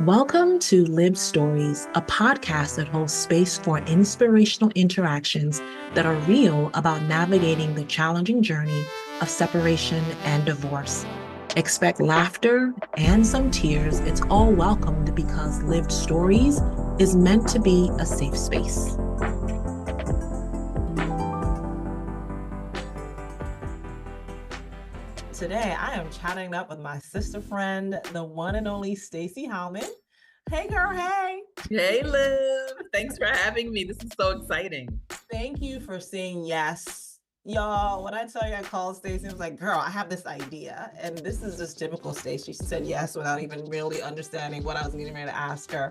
Welcome to Lived Stories, a podcast that holds space for inspirational interactions that are real about navigating the challenging journey of separation and divorce. Expect laughter and some tears. It's all welcomed because Lived Stories is meant to be a safe space. Today, I am chatting up with my sister friend, the one and only Staci Hallmon. Hey, girl, hey. Hey, Liv. Thanks for having me. This is so exciting. Thank you for saying yes. Y'all, when I tell you I called Staci, I was like, girl, I have this idea. And this is just typical Staci. She said yes without even really understanding what I was getting ready to ask her.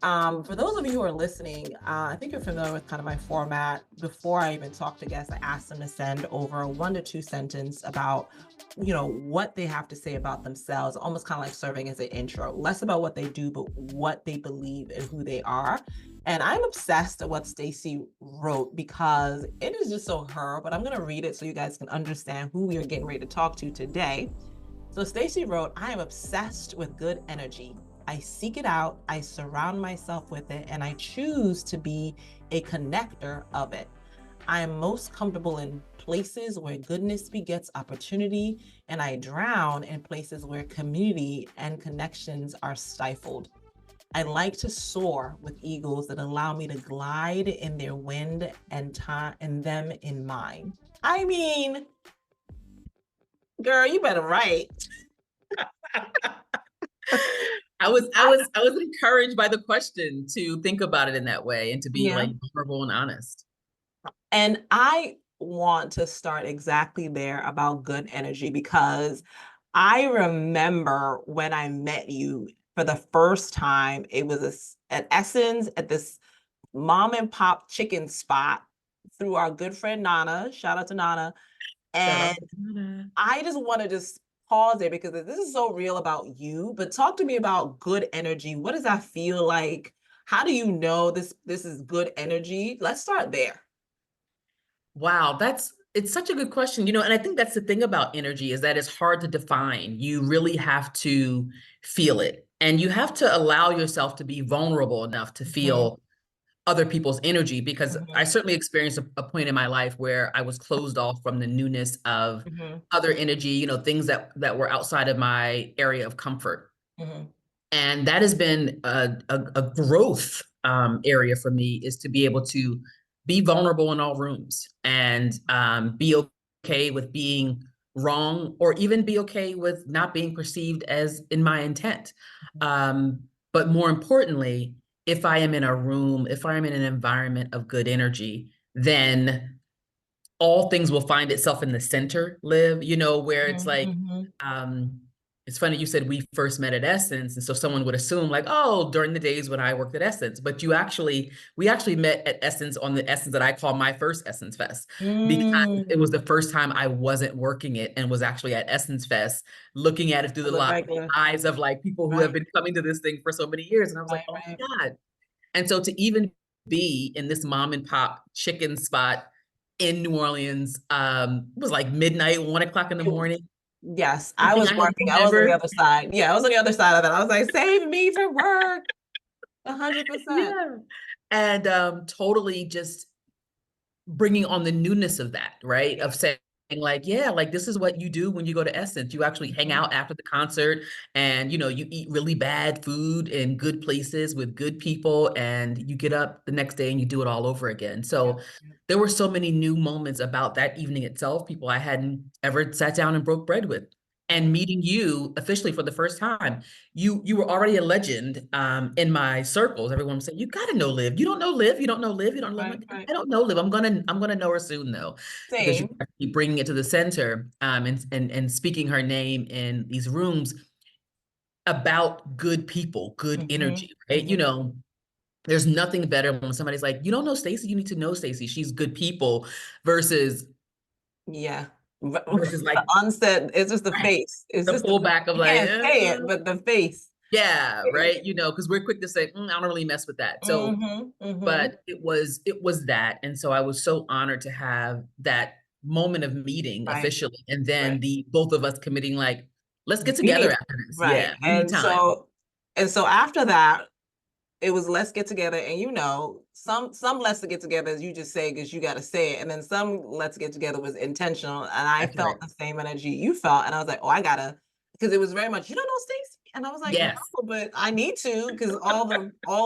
For those of you who are listening, I think you're familiar with kind of my format. Before I even talk to guests, I ask them to send over a 1 to 2 sentence about, what they have to say about themselves, almost kind of like serving as an intro, less about what they do, but what they believe and who they are. And I'm obsessed with what Staci wrote because it is just so her, but I'm going to read it so you guys can understand who we are getting ready to talk to today. So Staci wrote, I am obsessed with good energy. I seek it out, I surround myself with it, and I choose to be a connector of it. I am most comfortable in places where goodness begets opportunity, and I drown in places where community and connections are stifled. I like to soar with eagles that allow me to glide in their wind and time and them in mine. I mean, girl, you better write. I was encouraged by the question to think about it in that way and to be like vulnerable and honest. And I want to start exactly there about good energy because I remember when I met you for the first time, it was at Essence at this mom and pop chicken spot through our good friend Nana. Shout out to Nana. And I just want to just pause there because this is so real about you, but talk to me about good energy. What does that feel like? How do you know this is good energy? Let's start there. Wow, it's such a good question, and I think that's the thing about energy is that it's hard to define. You really have to feel it, and you have to allow yourself to be vulnerable enough to feel other people's energy, because I certainly experienced a point in my life where I was closed off from the newness of other energy, things that were outside of my area of comfort. And that has been a growth area for me, is to be able to be vulnerable in all rooms and be okay with being wrong, or even be okay with not being perceived as in my intent. But more importantly, if I am in a room, if I am in an environment of good energy, then all things will find itself in the center, Liv, where it's like, it's funny you said we first met at Essence. And so someone would assume like, oh, during the days when I worked at Essence, but we actually met at Essence on the Essence that I call my first Essence Fest, because it was the first time I wasn't working it and was actually at Essence Fest, looking at it through the eyes of like people who have been coming to this thing for so many years. And I was like, oh my God. And so to even be in this mom and pop chicken spot in New Orleans, was like midnight, 1 o'clock in the morning. Yes, I was working. I was on the other side. Yeah, I was on the other side of it. I was like, save me for work. 100%. Yeah. And totally just bringing on the newness of that, right? Of saying like, yeah, like this is what you do when you go to Essence. You actually hang out after the concert, and you eat really bad food in good places with good people, and you get up the next day and you do it all over again. So there were so many new moments about that evening itself, people I hadn't ever sat down and broke bread with. And meeting you officially for the first time, you were already a legend in my circles. Everyone was saying, "You got to know Liv. You don't know Liv. You don't know Liv. You don't know Liv." I don't know Liv. I'm gonna know her soon though, because you keep bringing it to the center, and speaking her name in these rooms about good people, good energy, right? There's nothing better when somebody's like, "You don't know Staci. You need to know Staci. She's good people," versus versus like the onset. It's just the face. It's the just pullback of you like, can't say it, but the face. Yeah, right. Because we're quick to say, I don't really mess with that. So, but it was that. And so I was so honored to have that moment of meeting officially. And then the both of us committing like, let's get together after this. Right. Yeah. And anytime. so And so after that, it was let's get together, and some let's get together as you just say because you got to say it, and then some let's get together was intentional, and I That's right. felt the same energy you felt, and I was like, oh, I gotta, because it was very much, you don't know Stacy, and I was like, no, Yes. but I need to, because all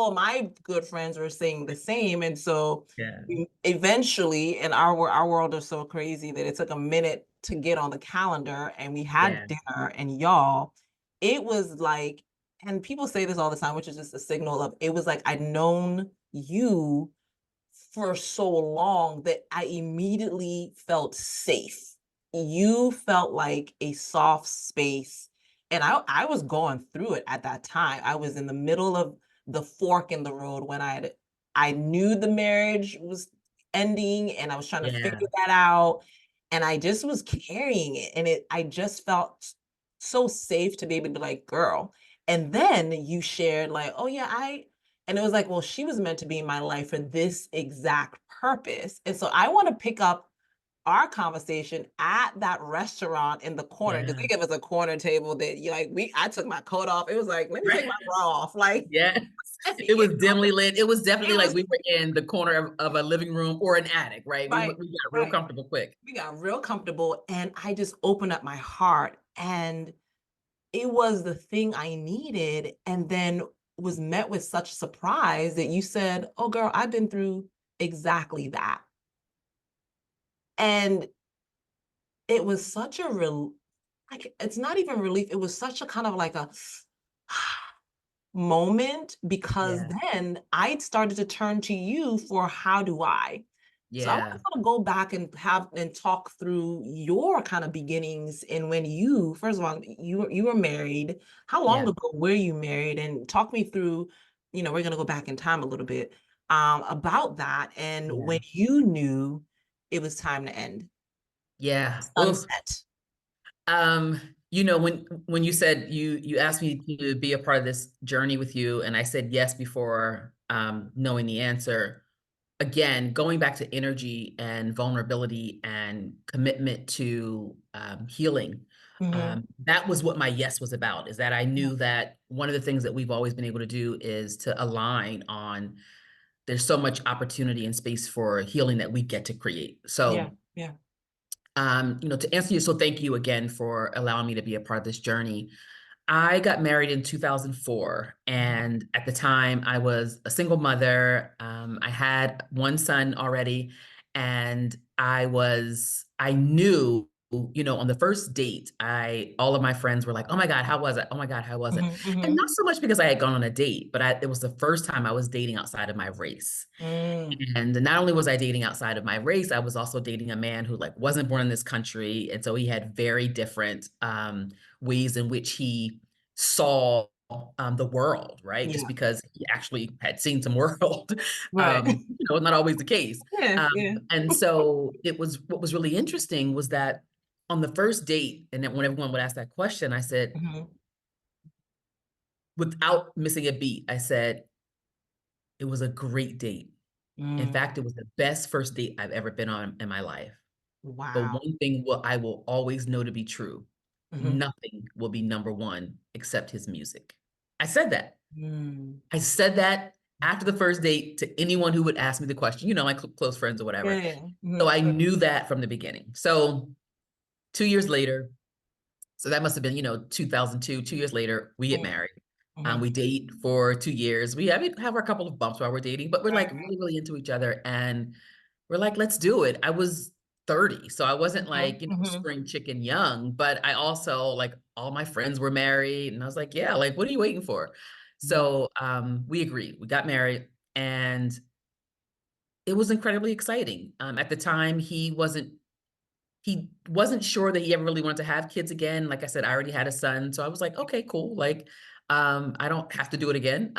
of my good friends were saying the same, and so Yeah. eventually, and our world is so crazy that it took a minute to get on the calendar, and we had Yeah. dinner, and y'all, it was like, and people say this all the time, which is just a signal of, it was like I'd known you for so long that I immediately felt safe. You felt like a soft space. And I was going through it at that time. I was in the middle of the fork in the road when I knew the marriage was ending and I was trying to Yeah. figure that out. And I just was carrying it. And I just felt so safe to be able to, like, girl. And then you shared, like, oh yeah, and it was like, well, she was meant to be in my life for this exact purpose. And so I want to pick up our conversation at that restaurant in the corner, because Yeah. they give us a corner table that you like, I took my coat off. It was like, let me take Right. my bra off. Like, Yeah. It you was dimly lit. It was it definitely like was we were in the corner of a living room or an attic, right? We right, we got real right. comfortable quick. We got real comfortable and I just opened up my heart, and it was the thing I needed, and then was met with such surprise that you said, oh girl, I've been through exactly that. And it was such a like, it's not even relief, it was such a kind of like a moment, because Yeah. then I started to turn to you for how do I? So I want Yeah. to kind of go back and have and talk through your kind of beginnings, and when you, first of all, you were married. How long Yeah. ago were you married? And talk me through, we're gonna go back in time a little bit, about that, and Yeah. when you knew it was time to end. Yeah. Oof. Sunset. Um, when you said you asked me to be a part of this journey with you, and I said yes before knowing the answer. Again, going back to energy and vulnerability and commitment to healing, Mhm. that was what my yes was about. Is that I Yeah, knew that one of the things that we've always been able to do is to align on. There's so much opportunity and space for healing that we get to create. yeah, So yeah. to answer you, so thank you again for allowing me to be a part of this journey. I got married in 2004, Mhm, and at the time, I was a single mother. I had one son already, and I knew, on the first date, all of my friends were like, "Oh my God, how was it? Oh my God, how was it?" mhm, And mhm. not so much because I had gone on a date, but it was the first time I was dating outside of my race. Mm, And not only was I dating outside of my race, I was also dating a man who like wasn't born in this country. And so he had very different ways in which he saw the world, right? Just yeah, because he actually had seen some world, right. not always the case. Yeah, yeah. And so what was really interesting was that on the first date, and then when everyone would ask that question, I said, Mhm, without missing a beat, I said, it was a great date. In mm. fact, it was the best first date I've ever been on in my life. But Wow. one thing I will always know to be true, Mhm, nothing will be number one except his music. I said that. mm. I said that after the first date to anyone who would ask me the question, my close friends or Yeah, whatever. yeah. So Mhm, I knew that from the beginning. So 2 years later, so that must have been, 2002. 2 years later, we get mhm, married. mhm. We date for 2 years. We have our couple of bumps while we're dating, but we're Right, like really, really into each other. And we're like, let's do it. I was 30, so I wasn't right. like, Mhm, spring chicken young, but I also like all my friends were married. And I was like, yeah, like, what are you waiting for? mhm, So we agreed. We got married, and it was incredibly exciting. At the time, he wasn't sure that he ever really wanted to have kids again. Like I said, I already had a son. So I was like, okay, cool. Like, I don't have to do it again.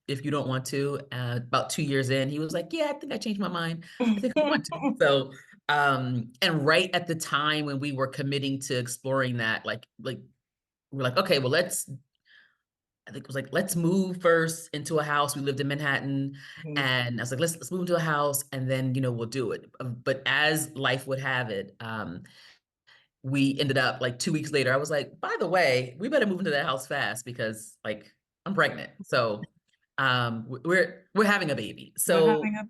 If you don't want to. About 2 years in, he was like, yeah, I think I changed my mind. I think I want to. mhm. So, and right at the time when we were committing to exploring that, like we're like, okay, well, I think it was like, let's move first into a house. We lived in Manhattan. And I was like, let's move into a house, and then, we'll do it. But as life would have it, we ended up like 2 weeks later. I was like, by the way, we better move into that house fast because like I'm pregnant. So we're having a baby. We're So having a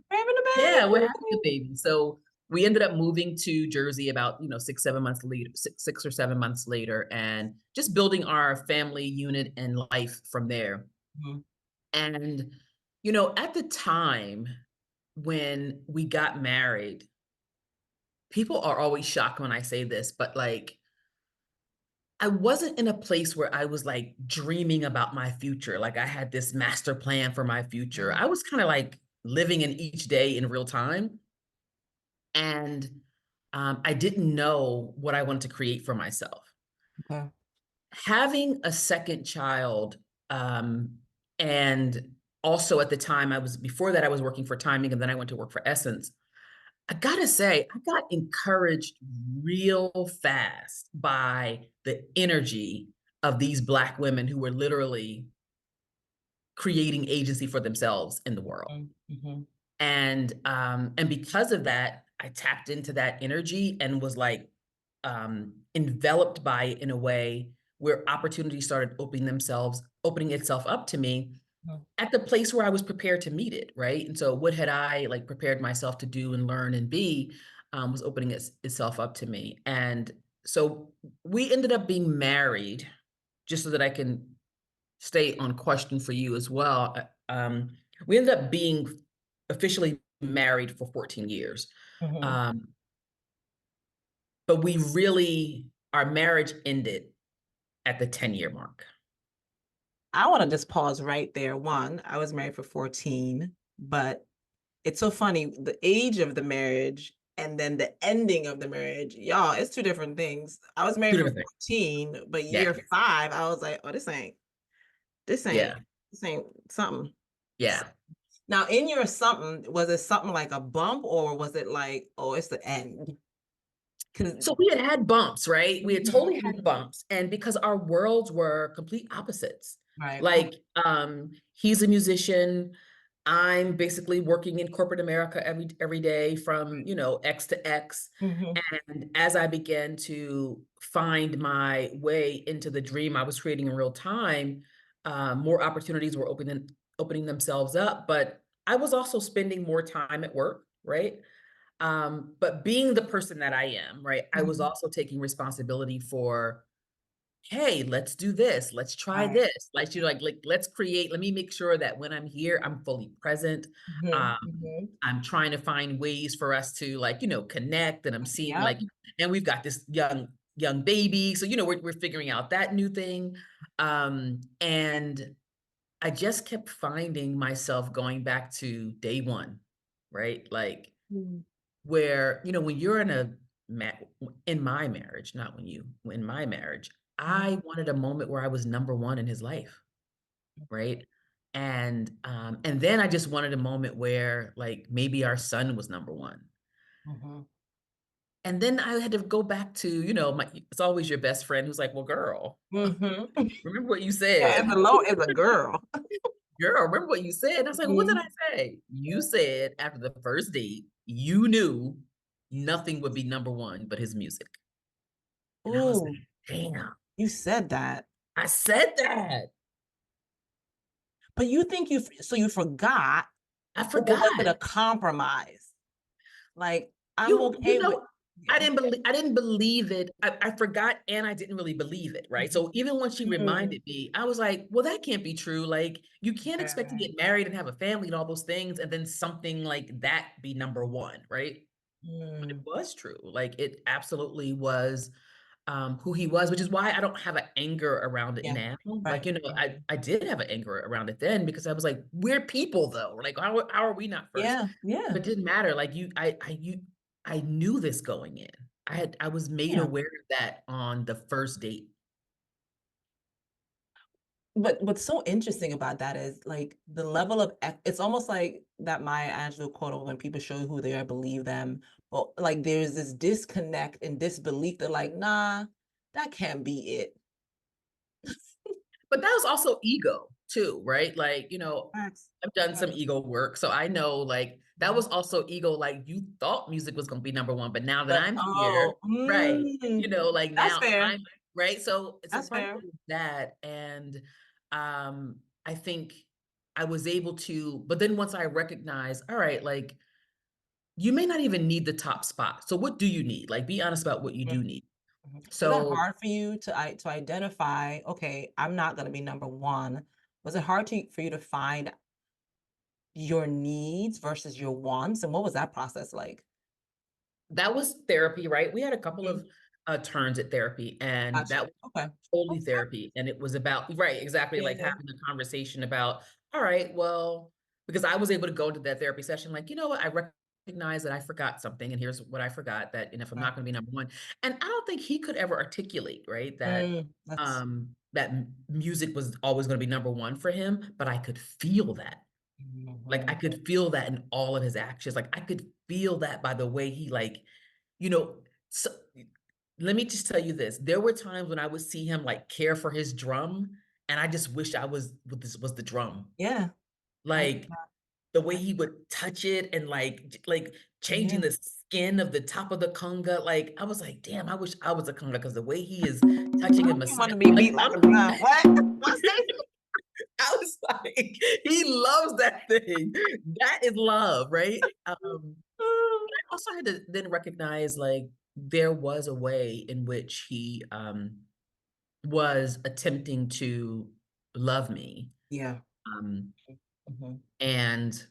yeah, we're having a baby. baby. So we ended up moving to Jersey about, 6, 7 months later, 6 or 7 months later, and just building our family unit and life from there. Mhm. And, at the time when we got married, people are always shocked when I say this, but like, I wasn't in a place where I was like dreaming about my future. Like I had this master plan for my future. I was kind of like living in each day in real time. And I didn't know what I wanted to create for myself. Okay. Having a second child, and also at the time before that I was working for Timing, and then I went to work for Essence. I gotta say, I got encouraged real fast by the energy of these Black women who were literally creating agency for themselves in the world. Mhm. And because of that, I tapped into that energy and was like enveloped by it in a way where opportunities started opening itself up to me Mhm. at the place where I was prepared to meet it, right? And so what had I like prepared myself to do and learn and be, was opening itself up to me. And so we ended up being married, just so that I can stay on question for you as well. We ended up being officially married for 14 years. Mhm. Um, but our marriage ended at the 10-year mark. I want to just pause right there. One, I was married for 14, but it's so funny, the age of the marriage and then the ending of the marriage, y'all, it's two different things. I was Two married for different things. 14, but Yeah. year five, I was like, oh, this ain't, Yeah. this ain't something. Yeah. Now, in your something, was it something like a bump or was it like, oh, it's the end? Because So we had bumps, right? We had totally had Mhm. bumps. And because our worlds were complete opposites. Right. Like, he's a musician. I'm basically working in corporate America every day from, X to X. Mhm. And as I began to find my way into the dream I was creating in real time, more opportunities were opening themselves up. But I was also spending more time at work, right? But being the person that I am, right, I was Mhm. also taking responsibility for, hey, let's do this, let's try Right. this, let's create, let me make sure that when I'm here, I'm fully present. Mhm. Um, Mhm. I'm trying to find ways for us to like, connect, and I'm seeing Yep. like, and we've got this young baby. So, we're figuring out that new thing. And I just kept finding myself going back to day one, right? Like, Mhm. where when you're in my marriage, not when you in my marriage, I wanted a moment where I was number one in his life, right? And then I just wanted a moment where like maybe our son was number one. Mhm. And then I had to go back to, it's always your best friend who's like, well, girl, Mhm. remember what you Yeah, said. as a girl. Girl, remember what you said? And I was like, well, what did Mhm. I say? You said after the first date, you knew nothing would be number one but his music. And I was Ooh, like, damn, you said that. I said that. But you think so you forgot, I or was it forgot. a compromise? Like, I'm You, you okay with, know, yeah. I didn't believe it. I forgot, and I didn't really believe it, right? So even when she Mhm. reminded me, I was like, well, that can't be true. Like, you can't expect to Yeah. get married and have a family and all those things, and then something like that be number one, right? But it Mm. was true. Like it absolutely was, who he was, which is why I don't have an anger around it Yeah. now. Like, Right. I did have an anger around it then, because I was like, we're people though. Like, how are we not first? Yeah. Yeah. But it didn't matter. Like I knew this going in. I was made Yeah. aware of that on the first date. But what's so interesting about that is like the level of it's almost like that Maya Angelou quote of when people show you who they are, believe them. But like there's this disconnect and disbelief that like, nah, that can't be it. But that was also ego too, right? Like, Facts. I've done some Facts. ego work. So I know like that Mhm. was also ego. Like you thought music was going to be number one, but now that But I'm here, oh, right, like that's now fair. I'm right. So That's part of fair. it is that. And I think I was able to, but then once I recognized, all right, like you may not even need the top spot. So what do you need? Like be honest about what you Mhm, do need. mhm. Was that So hard for you to identify, okay, I'm not gonna be number 1? Was it hard for you to find your needs versus your wants, and what was that process like? that was therapy, right? We had a couple Mhm. of turns at therapy, and Gotcha. that was Okay. totally Okay. therapy. And it was about, right, exactly, like Yeah. having a conversation about, all right, well, because I was able to go into that therapy session, like, you know what, I recognize that I forgot something, and here's what I forgot that, and if I'm Right. not going to be number one, and I don't think he could ever articulate, right, that That's music was always going to be number one for him, but I could feel that. Like I mhm. could feel that in all of his actions. Like I could feel that by the way he like, you know, so let me just tell you this. There were times when I would see him like care for his drum and I just wish I was what this was the drum. Yeah. I get Like that. the way I he would touch it and like changing yeah. the skin of the top of the conga. Like I was like, damn, I wish I was a conga because the way he is touching and You massaging, wanna be beat like like I'm a drum. What? What, Stacey? I was like, he loves that thing. That is love, right? I also had to then recognize like there was a way in which he was attempting to love me. Yeah. Um, Mhm. and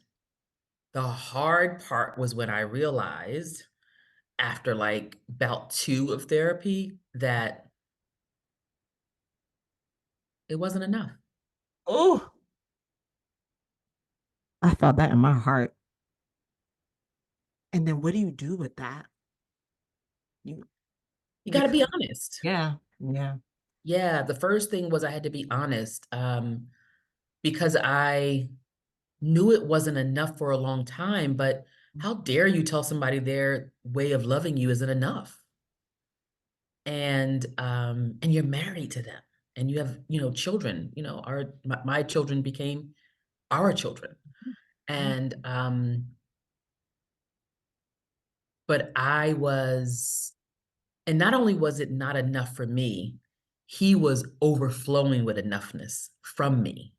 the hard part was when I realized after like about two of therapy that it wasn't enough. Ooh, I felt that in my heart. And then what do you do with that? You You got to be because honest. yeah, yeah. Yeah, the first thing was I had to be honest because I knew it wasn't enough for a long time, but how dare you tell somebody their way of loving you isn't enough? And you're married to them and you have, you know, children, you know, my children became our children. Mhm. And but I was, and not only was it not enough for me, he was overflowing with enoughness from me.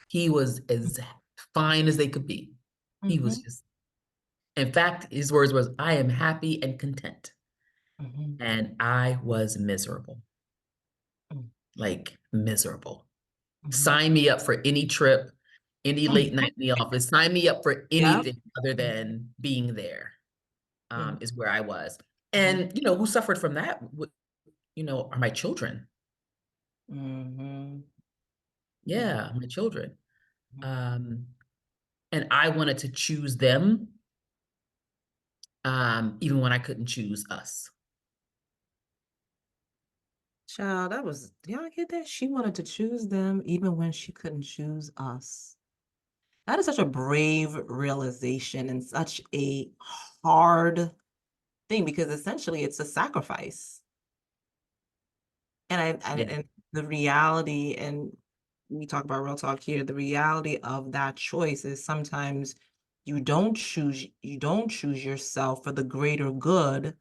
He was as fine as they could be. He was Mhm. just, in fact, his words was, I am happy and content. Mhm. And I was miserable, Mhm. like miserable. Mhm. Sign me up for any trip, any late night in the office. Sign me up for Yep. anything other than being there, Yeah. is where I was. Mhm. And, you know, who suffered from that, you know, are my children. Mhm. Mhm. Yeah, my children. Mhm. Um, and I wanted to choose them, even when I couldn't choose us. Child, that was y'all get that? She wanted to choose them even when she couldn't choose us. That is such a brave realization and such a hard thing because essentially it's a sacrifice. And Yeah. and the reality, and we talk about real talk here, the reality of that choice is sometimes you don't choose yourself for the greater good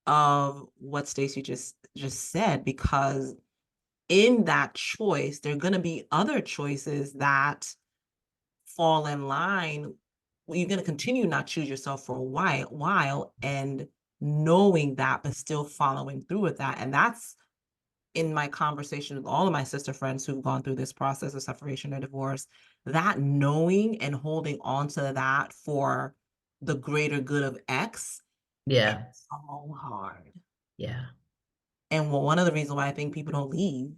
of what Stacey just said, because in that choice, there are gonna be other choices that fall in line. Well, you're gonna continue not choose yourself for a while and knowing that, but still following through with that. And that's in my conversation with all of my sister friends who've gone through this process of separation or divorce, that knowing and holding on to that for the greater good of X is Yeah. so hard. Yeah. And one of the reasons why I think people don't leave,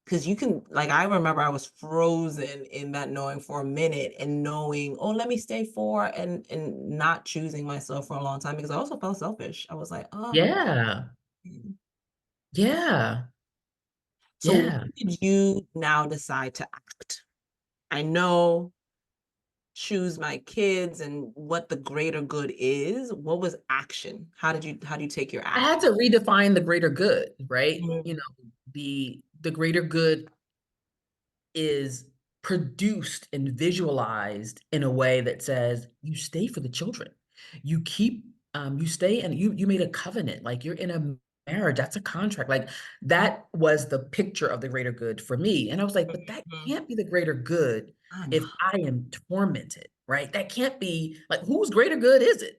because you can, like, I remember I was frozen in that knowing for a minute and knowing, oh, let me stay for and not choosing myself for a long time because I also felt selfish. I was like, oh. Yeah. Yeah. So when Yeah. did you now decide to act? I know choose my kids and what the greater good is. What was action? How do you take your I had action? to redefine the greater good, right? You Mhm, know, the greater good is produced and visualized in a way that says you stay for the children. You keep you stay and you made a covenant, like you're in a marriage, that's a contract. Like that was the picture of the greater good for me. And I was like, but that Mhm. can't be the greater good I know. if I am tormented, right? That can't be like, whose greater good is it?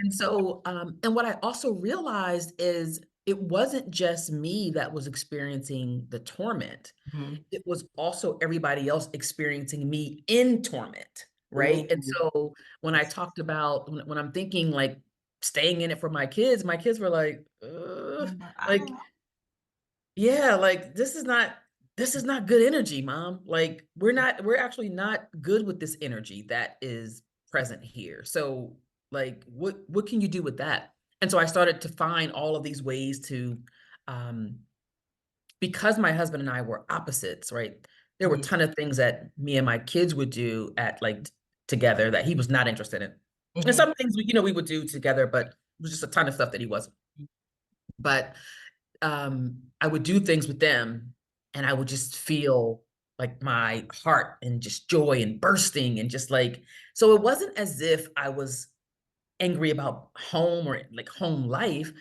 And so, and what I also realized is it wasn't just me that was experiencing the torment. Mhm. It was also everybody else experiencing me in torment, right? And Ooh, so when I yes. talked about when I'm thinking like staying in it for my kids were like, I like, know. yeah, like this is not good energy, mom. Like we're actually not good with this energy that is present here. So like what can you do with that? And so I started to find all of these ways to um because my husband and I were opposites, right? There were a Mhm. ton of things that me and my kids would do at like together that he was not interested in. And Mhm. some things we would do together, but it was just a ton of stuff that he wasn't. But I would do things with them and I would just feel like my heart and just joy and bursting and just like, so it wasn't as if I was angry about home or like home life.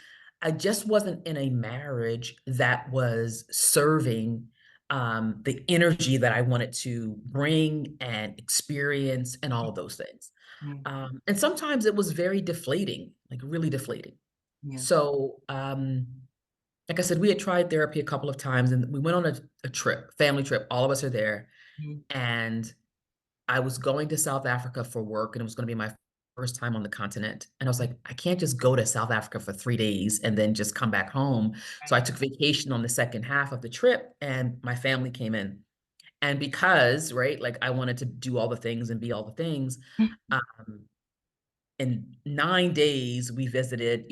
I just wasn't in a marriage that was serving the energy that I wanted to bring and experience and all of those things. Mhm. And sometimes it was very deflating, like really deflating. Yeah. So, like I said, we had tried therapy a couple of times and we went on a trip, family trip. All of us are there. Mhm. And I was going to South Africa for work and it was going to be my first time on the continent. And I was like, I can't just go to South Africa for 3 days and then just come back home. So I Right. took vacation on the second half of the trip and my family came in. And because, right, like I wanted to do all the things and be all the things, um, in 9 days, we visited,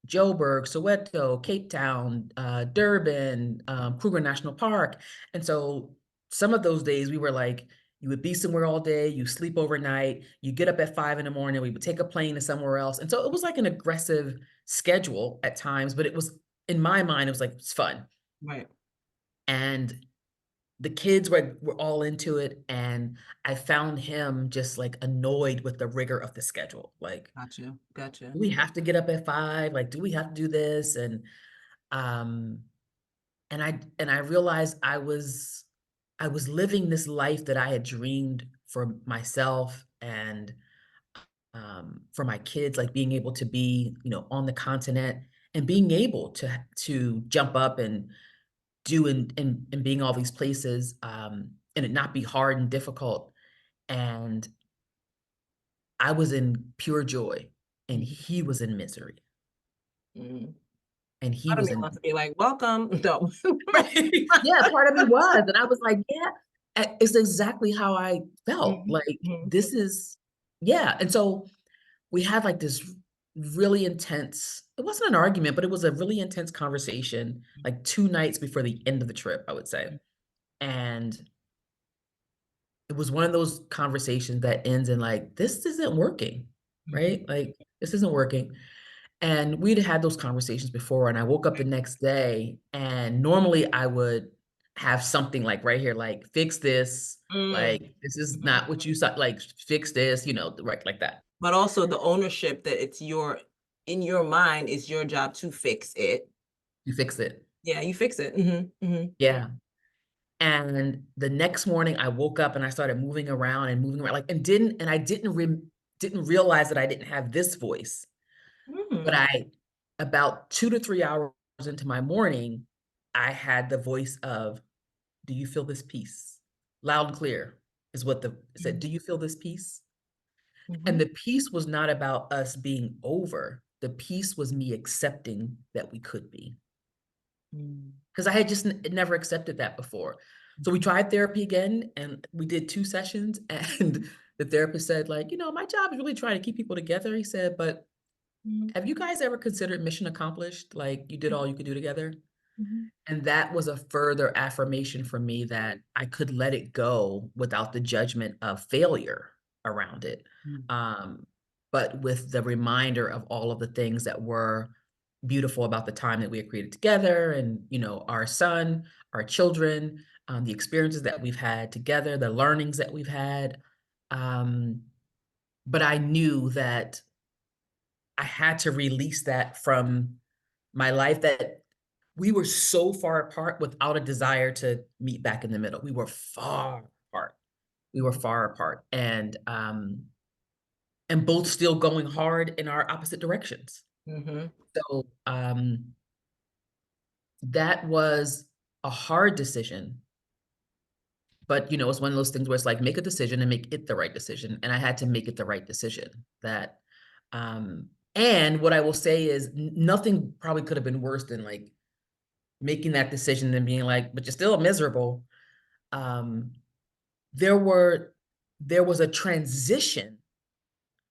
Joburg, Soweto, Cape Town, Durban, Kruger National Park. And so some of those days we were like, you would be somewhere all day, you sleep overnight, you get up at 5 in the morning, we would take a plane to somewhere else. And so it was like an aggressive schedule at times, but it was in my mind, it was like, it's fun. Right. And the kids were all into it. And I found him just like annoyed with the rigor of the schedule. Like, Gotcha. Gotcha. do we have to get up at 5? Like, do we have to do this? Um, and I realized I was living this life that I had dreamed for myself and for my kids, like being able to be, on the continent and being able to jump up and do and being all these places, and it not be hard and difficult. And I was in pure joy and Mhm. he was in misery Mhm. and he Part of was me in wants to be like, welcome. No. right. Yeah, part of me was, and I was like, "Yeah, it's exactly how I felt, Mhm. like, Mhm. this is" yeah, and so we had, like, this really intense it wasn't an argument, but it was a really intense conversation, like, 2 nights before the end of the trip, I would say, and it was one of those conversations that ends in, like, "This isn't working," Mhm. right? Like, "This isn't working." And we'd had those conversations before, and I woke up the next day, and normally I would have something like right here, like, "Fix this," Mm. like, "This is Mhm. not what you saw," like, "Fix this," right, like that. But also the ownership that it's your in your mind, it's your job to fix it. "You fix it." Yeah, you fix it. Mhm. Mhm. Yeah. And the next morning, I woke up and I started moving around, like, and I didn't realize that I didn't have this voice, but Mm. I about 2 to 3 hours into my morning, I had the voice of do you feel this peace? Loud and clear is what the it said, Mhm. "Do you feel this peace?" And Mhm. the peace was not about us being over. The peace was me accepting that we could be. Mm. Because I had just never accepted that before. So we Mhm. tried therapy again and we did 2 sessions and the therapist said like, my job is really trying to keep people together." He said, "But Mhm. have you guys ever considered mission accomplished? Like you did all you could do together?" Mhm. And that was a further affirmation for me that I could let it go without the judgment of failure around it. Mhm. Um, but with the reminder of all of the things that were beautiful about the time that we had created together and, our son, our children, the experiences that we've had together, the learnings that we've had. Um, but I knew that I had to release that from my life, that we were so far apart without a desire to meet back in the middle. We were far apart. We were far apart, and both still going hard in our opposite directions. Mm-hmm. So that was a hard decision. But it's one of those things where it's like, make a decision and make it the right decision. And I had to make it the right decision. That and what I will say is nothing probably could have been worse than like making that decision and being like, but you're still miserable. Um, there was a transition,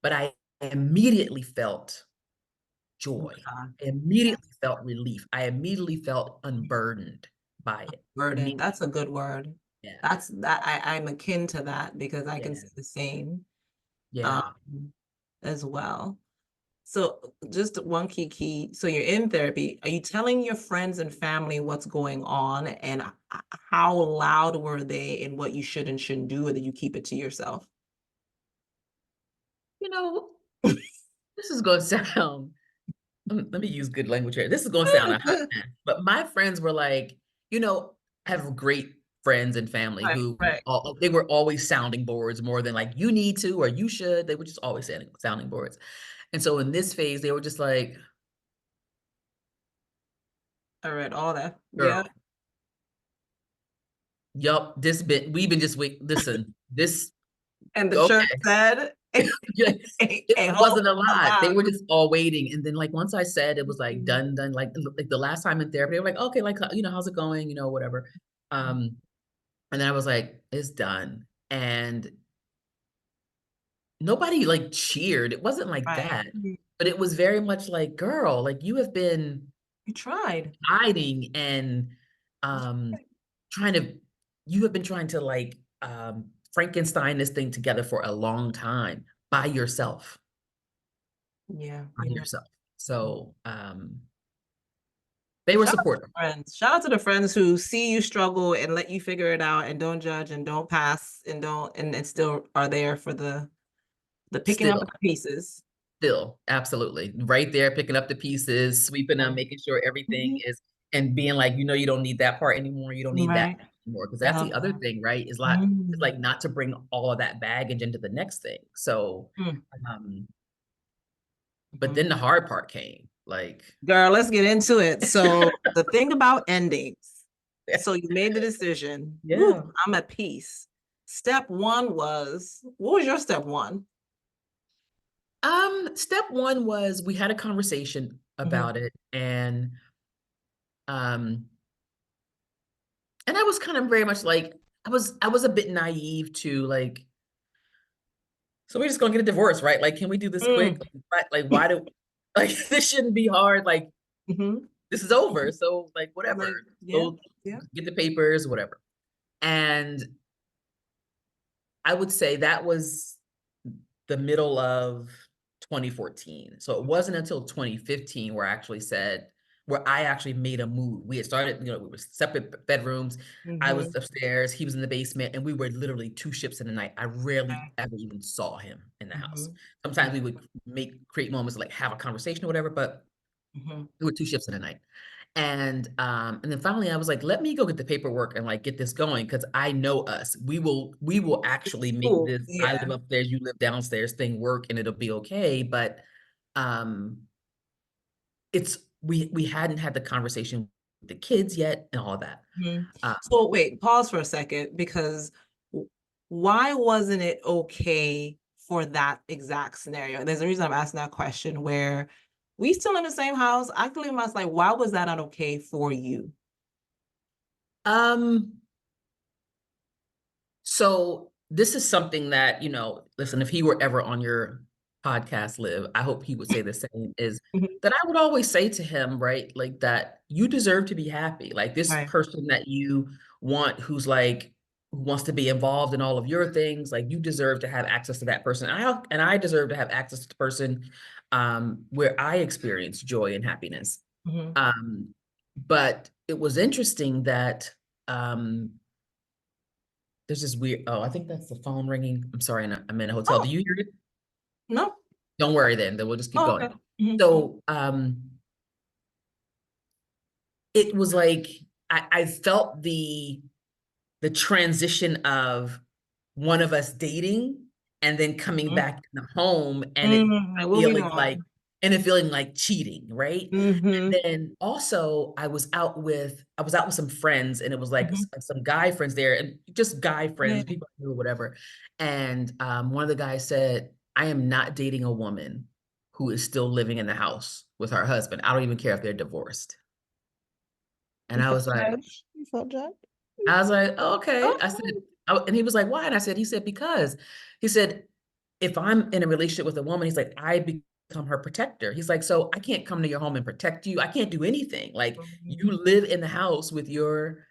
but I immediately felt Oh joy. my God. I immediately felt relief. I immediately felt unburdened by it. Burden. That's a good word. Yeah. That's that I'm akin to that because I can Yeah. say the same Yeah. um as well. So just one key. So you're in therapy. Are you telling your friends and family what's going on and how loud were they in what you should and shouldn't do, or that you keep it to yourself? You know, this is going to sound, let me use good language here. This is going to sound a hot mess, but my friends were like, you know, I have great friends and family Right, who right. they were always sounding boards more than like you need to or you should. They were just always sounding boards. And so in this phase, they were just like, I read all that. Yeah. girl, yup, we've been just wait, listen, this, And the church okay. said, Yes, hey, it hey, hold wasn't a on, lot. They loud. were just all waiting. And then like once I said it was like done, like the last time in therapy, they were like, okay, like how's it going? Whatever. Um, and then I was like, it's done. And nobody like cheered. It wasn't like Right. that. But it was very much like, girl, like you have been You tried. hiding and um trying to you have been trying to like Frankenstein this thing together for a long time by yourself. Yeah, By yeah. yourself. So they were Shout out to supportive. the friends. Shout out to the friends who see you struggle and let you figure it out and don't judge and don't pass and don't and still are there for the picking up Still, of the pieces. still, absolutely. Right there, picking up the pieces, sweeping them, making sure everything Mhm. is, and being like, you don't need that part anymore. You don't need that Right. anymore. Because I that's love the other that. thing, right? Is Mm. like not to bring all of that baggage into the next thing. So, Mm. um, but Mhm. then the hard part came. Like, Girl, let's get into it. So the thing about endings. So you made the decision. yeah. Woo, I'm at peace. Step one was, what was your step one? Step one was we had a conversation Mhm. about it, um, and I was kind of very much like, I was a bit naive to like, so we're just gonna get a divorce, right? Like, can we do this quick? Mm. Why do like this shouldn't be hard? Like, Mhm. this is over. So like Like, whatever. yeah, Go yeah. get the papers, whatever. And I would say that was the middle of 2014. So it wasn't until 2015 where I actually made a move. We had started, we were separate bedrooms. I was Mhm. upstairs, he was in the basement, and we were literally two ships in the night. I rarely ever even saw him in the house. Mhm. Sometimes we would create moments like have a conversation or whatever, but Mhm. we were two ships in the night. And then finally I was like, let me go get the paperwork and like get this going because I know us. We will actually make Cool. this I Yeah. live upstairs, you live downstairs thing work and it'll be okay. But um it's we hadn't had the conversation with the kids yet and all of that. Mhm. Um So wait, pause for a second because why wasn't it okay for that exact scenario? There's a reason I'm asking that question where we still in the same house. I can live my like, why was that not okay for you? um So this is something that, listen, if he were ever on your podcast, Liv, I hope he would say the same, is Mhm. that I would always say to him, right, like that you deserve to be happy. Like this Right. person that you want who's like who wants to be involved in all of your things, like you deserve to have access to that person. And I deserve to have access to the person where I experience joy and happiness. Mhm. Um, but it was interesting that there's this weird, oh, I think that's the phone ringing. I'm sorry, I'm in a hotel. Do Oh, you hear it? no. Don't worry then we'll just keep Oh, going. okay. Mhm. So, it was like I felt the transition of one of us dating and then coming Mhm. back in the home and it Mhm. What we feeling like doing? cheating, right? Mm-hmm. Then also I was out with some friends and it was like Mm-hmm. some guy friends there and just guy Yeah. friends, people I knew or whatever. And one of the guys said, I am not dating a woman who is still living in the house with her husband. I don't even care if they're divorced. And You I felt was like, judged. You felt judged. oh, okay. I said, Oh. and he was like, why? And he said, because he said, if I'm in a relationship with a woman, he's like, I become her protector. He's like, so I can't come to your home and protect you. I can't do anything. Like you Mhm. live in the house with your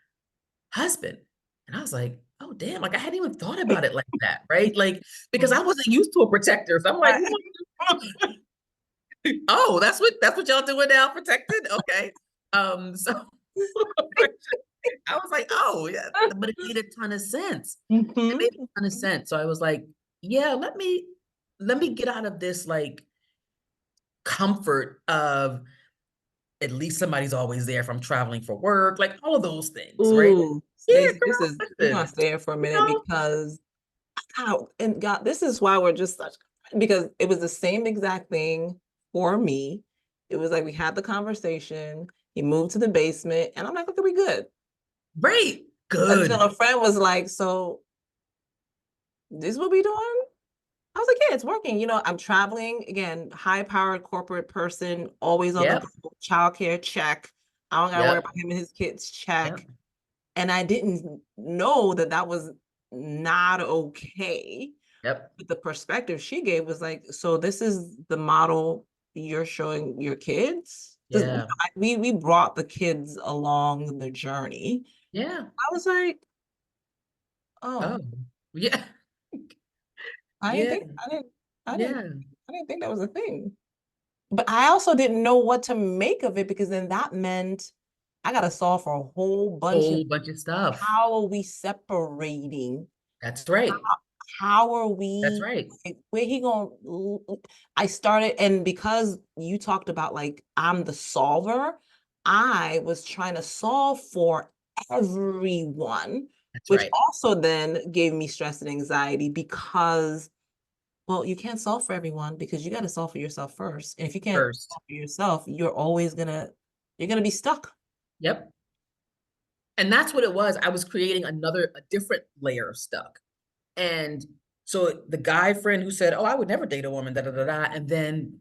husband. And I was like, oh, damn. Like I hadn't even thought about it like that. Right. Like, because I wasn't used to a protector. So I'm like, Right. oh, that's what y'all doing now, protected. Okay. So I was like, oh yeah, but it made a ton of sense. It made Mm-hmm. a ton of sense. So I was like, yeah, let me get out of this like comfort of at least somebody's always there if I'm traveling for work, like all of those things, right? Ooh, Yeah, Stacey, girl, this is we're gonna listen, stay here for a you minute know, because how and God, this is why we're just such because it was the same exact thing for me. It was like we had the conversation, he moved to the basement, and I'm like, okay, we good. right, Until good, a friend was like, so this is what we doing? I was like, yeah, it's working. I'm traveling again, high-powered corporate person, always on the yep, go, childcare check. I don't gotta worry yep, about him and his kids yep, check. And I didn't know that that was not okay. yep, But the perspective she gave was like, so this is the model you're showing your kids? Because yeah, we brought the kids along the journey. yeah, I was like, oh, oh, yeah, I didn't yeah, think I didn't I didn't yeah, I didn't think that was a thing. But I also didn't know what to make of it because then that meant I got to solve for a whole bunch of whole bunch of stuff. how are we separating? That's right. How are That's we? right. Where he going? I started, and because you talked about like I'm the solver, I was trying to solve for everyone, That's which right. also then gave me stress and anxiety because well, you can't solve for everyone because you got to solve for yourself first. And if you can't First. solve for yourself, you're gonna be stuck. Yep. And that's what it was. I was creating a different layer of stuck. And so the guy friend who said, oh, I would never date a woman, da da da da. And then,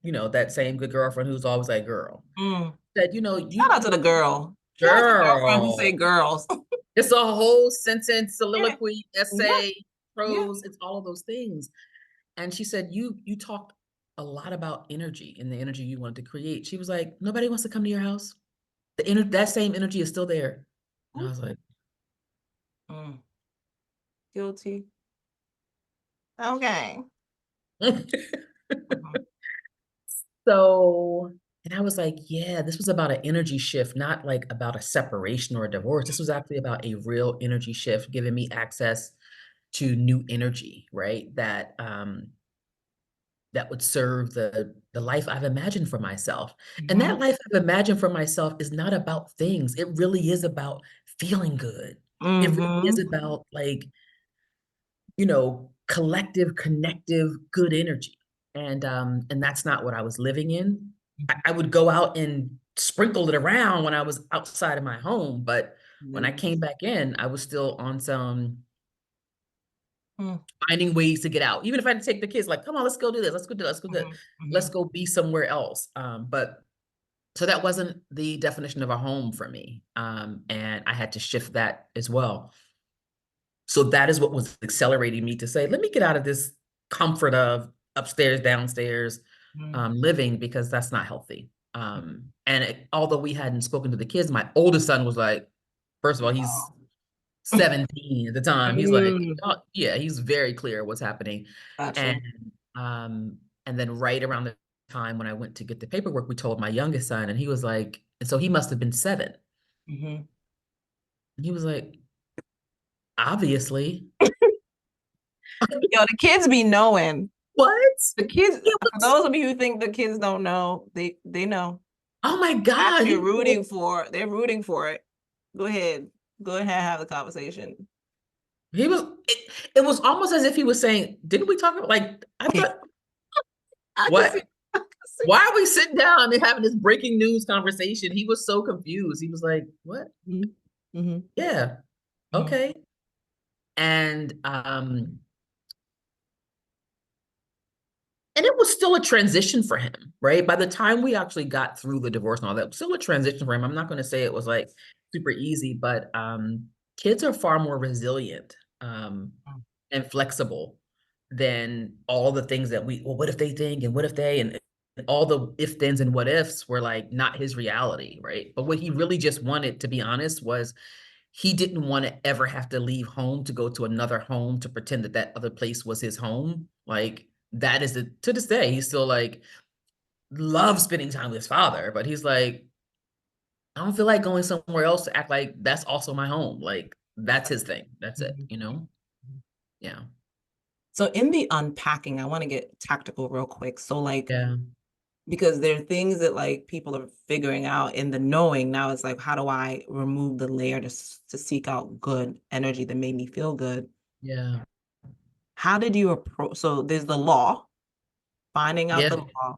that same good girlfriend who's always like, girl, Mm. said, Shout out to the girl. Shout out to girlfriend who say girl, girls. it's a whole sentence, Yeah. soliloquy, Yeah. essay, Yeah. prose, it's all of those things. And she said, you talked a lot about energy and the energy you wanted to create. She was like, nobody wants to come to your house. That same energy is still there. And I was like, Mm. Guilty. Okay. Mhm. so, and I was like, yeah, this was about an energy shift, not like about a separation or a divorce. This was actually about a real energy shift, giving me access to new energy, right? That would serve the life I've imagined for myself. And that Mhm. life I've imagined for myself is not about things. It really is about feeling good. It really is Mhm. about like collective, connective, good energy. And that's not what I was living in. I would go out and sprinkle it around when I was outside of my home, but when I came back in, I was still on some Mhm. finding ways to get out. Even if I had to take the kids, like, come on, let's go do this, let's go do this, let's go do that, Mhm. let's Mhm. go be somewhere else. But so that wasn't the definition of a home for me. And I had to shift that as well. So that is what was accelerating me to say, let me get out of this comfort of upstairs, downstairs Mhm. living because that's not healthy. Although we hadn't spoken to the kids, my oldest son was like, first of all, he's 17 at the time. He's like, Mm. oh, yeah, he's very clear what's happening. And Gotcha. um, and then right around the time when I went to get the paperwork, we told my youngest son, and he was like, and so he must have been 7. Mhm. And he was like, obviously. Yo, the kids be knowing. What? The kids, Yeah, for those of you who think the kids don't know, they know. Oh my God. Actually rooting for, they're rooting for it. Go ahead. Go ahead and have the conversation. He was, it was almost as if he was saying, didn't we talk about, like, I thought, I can see, what? I can see. Why are we sitting down and having this breaking news conversation? He was so confused. He was like, what? Mhm. Mhm. Yeah. Mhm. Okay. And and it was still a transition for him, right? By the time we actually got through the divorce and all that, it was still a transition for him. I'm not going to say it was like super easy, but kids are far more resilient and flexible than all the things that we, well, what if they think, and what if they, and all the if thens and what ifs were like not his reality, right? But what he really just wanted, to be honest, was he didn't want to ever have to leave home to go to another home to pretend that that other place was his home. Like that is the, to this day, he's still like loves spending time with his father, but he's like, I don't feel like going somewhere else to act like that's also my home. Like that's his thing. That's it, Mhm. you know? Yeah. So in the unpacking, I want to get tactical real quick. So like, Yeah. because there are things that like people are figuring out in the knowing. Now it's like, how do I remove the layer to seek out good energy that made me feel good? Yeah. How did you approach? So there's the law, finding out Yeah. the law.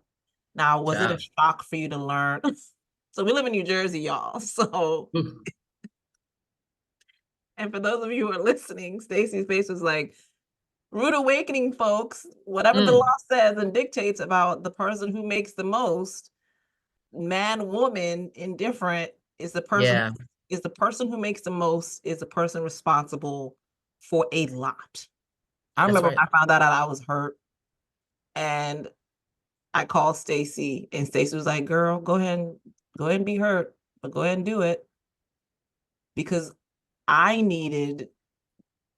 Now, was it a Child. shock for you to learn? So we live in New Jersey, y'all. So, Ooh. and for those of you who are listening, Staci's face was like, rude awakening, folks. Whatever the law Mm. says and dictates about the person who makes the most, man, woman, indifferent, Yeah. is the person who makes the most is the person responsible for a lot. I That's remember right. when I found out I was hurt and I called Staci and Staci was like, girl, go ahead and be hurt, but go ahead and do it. Because I needed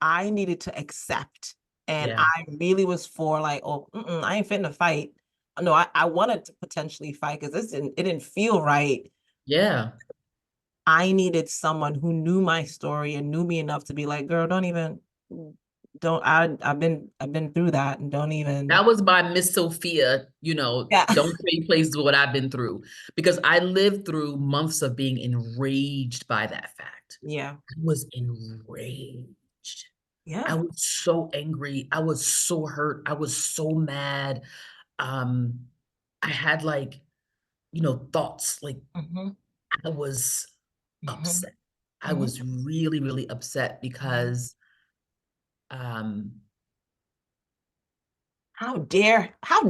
I needed to accept. And Yeah. I really was for like, oh, I ain't fitting to fight. No, I wanted to potentially fight because it didn't feel right. Yeah. I needed someone who knew my story and knew me enough to be like, girl, don't even don't I've been through that and don't even That was by Miss Sophia, yeah. don't trade places with what I've been through. Because I lived through months of being enraged by that fact. Yeah. I was enraged. I Yeah. was so angry. I was so hurt. I was so mad. Um, I had like, thoughts like Mm-hmm. I was Mm-hmm. upset. I Mm-hmm. was really, really upset because um How dare how